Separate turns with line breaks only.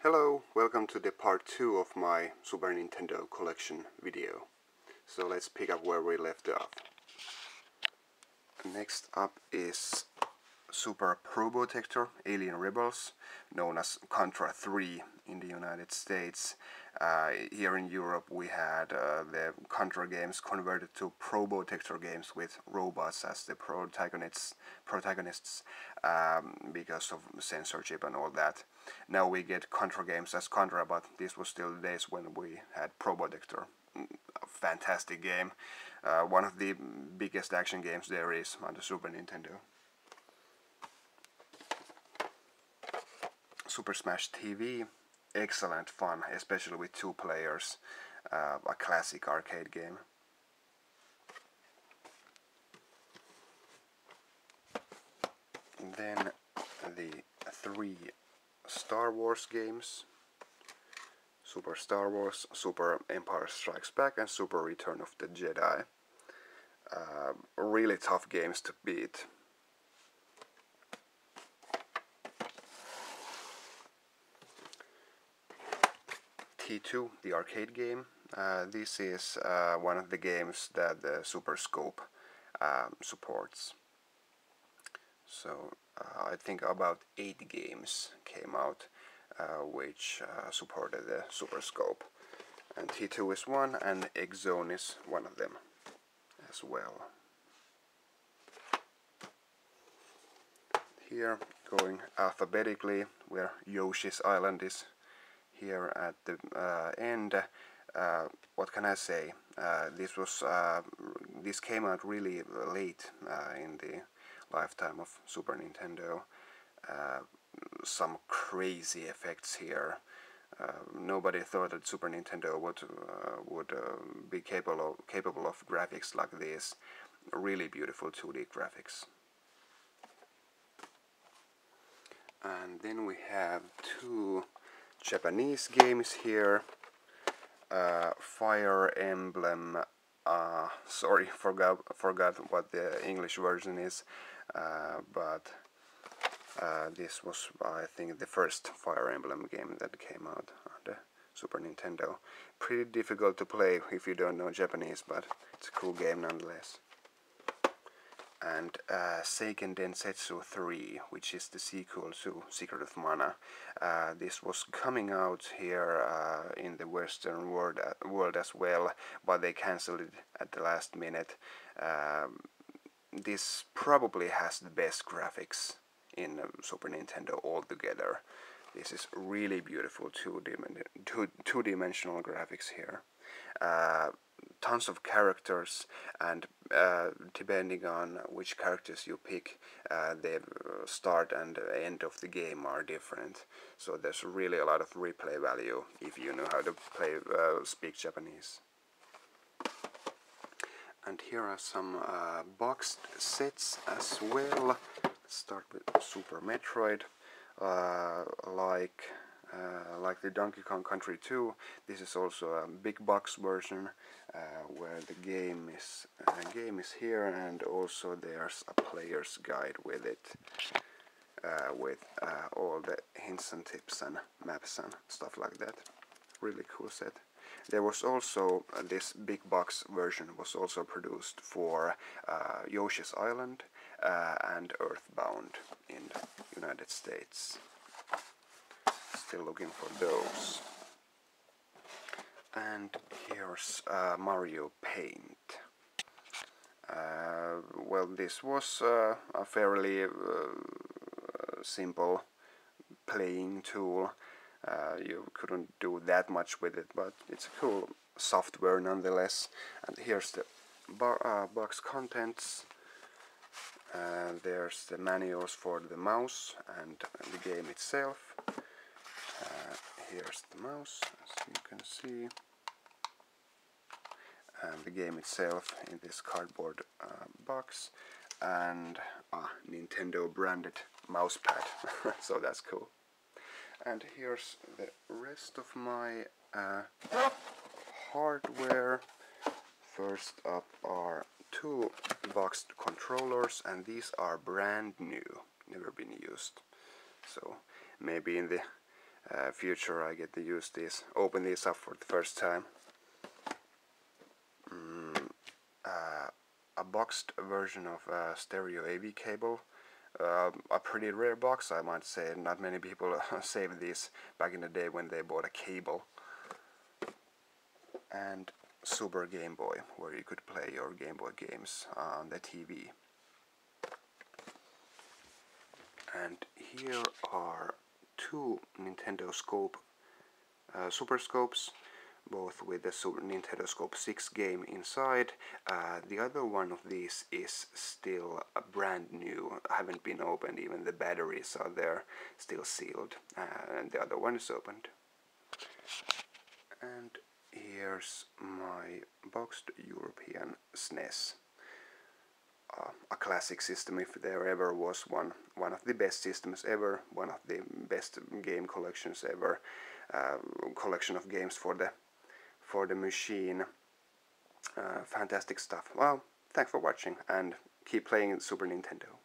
Hello, welcome to the part 2 of my Super Nintendo collection video. So let's pick up where we left off. Next up is Super Probotector Alien Rebels, known as Contra 3 in the United States. Here in Europe we had the Contra games converted to Probotector games with robots as the protagonists because of censorship and all that. Now we get Contra games as Contra, but this was still the days when we had Probotector. A fantastic game. One of the biggest action games there is on the Super Nintendo. Super Smash TV, excellent fun, especially with 2 players, a classic arcade game. And then the 3 Star Wars games, Super Star Wars, Super Empire Strikes Back and Super Return of the Jedi. Really tough games to beat. T2, the arcade game. This is one of the games that the Super Scope supports. So I think about 8 games came out which supported the Super Scope. And T2 is one, and X-Zone is one of them as well. Here, going alphabetically, where Yoshi's Island is here at the end. What can I say? This came out really late in the lifetime of Super Nintendo. Some crazy effects here. Nobody thought that Super Nintendo would be capable of graphics like this. Really beautiful 2D graphics. And then we have 2 Japanese games here. Fire Emblem. Sorry, forgot what the English version is. But this was, I think, the first Fire Emblem game that came out on the Super Nintendo. Pretty difficult to play if you don't know Japanese, but it's a cool game nonetheless. And Seiken Densetsu 3, which is the sequel to Secret of Mana. This was coming out here in the Western world as well, but they cancelled it at the last minute. This probably has the best graphics in Super Nintendo altogether. This is really beautiful two-dimensional graphics here. Tons of characters, and depending on which characters you pick, the start and end of the game are different. So there's really a lot of replay value if you know how to speak Japanese. And here are some boxed sets as well. Let's start with Super Metroid. Like the Donkey Kong Country 2, this is also a big box version where the game is here, and also there's a player's guide with it, with all the hints and tips and maps and stuff like that. Really cool set. There was also this big box version was also produced for Yoshi's Island and Earthbound in the United States. Still looking for those. And here's Mario Paint. Well, this was a fairly simple playing tool. You couldn't do that much with it, but it's a cool software nonetheless. And here's the box contents. There's the manuals for the mouse and the game itself. Here's the mouse, as you can see, and the game itself in this cardboard box, and a Nintendo branded mouse pad, so that's cool. And here's the rest of my hardware. First up are 2 boxed controllers, and these are brand new, never been used. So maybe in the future I get to use these, open these up for the first time. A boxed version of stereo AV cable. A pretty rare box, I might say. Not many people saved these back in the day when they bought a cable. And Super Game Boy, where you could play your Game Boy games on the TV. And here are two Nintendo Scope Super Scopes, both with the Super Nintendo Scope 6 game inside. The other one of these is still brand new, haven't been opened, even the batteries are there, still sealed, and the other one is opened. And here's my boxed European Snes. A classic system, if there ever was one of the best systems ever, one of the best game collections ever, collection of games for the machine. Fantastic stuff. Well, thanks for watching and keep playing Super Nintendo.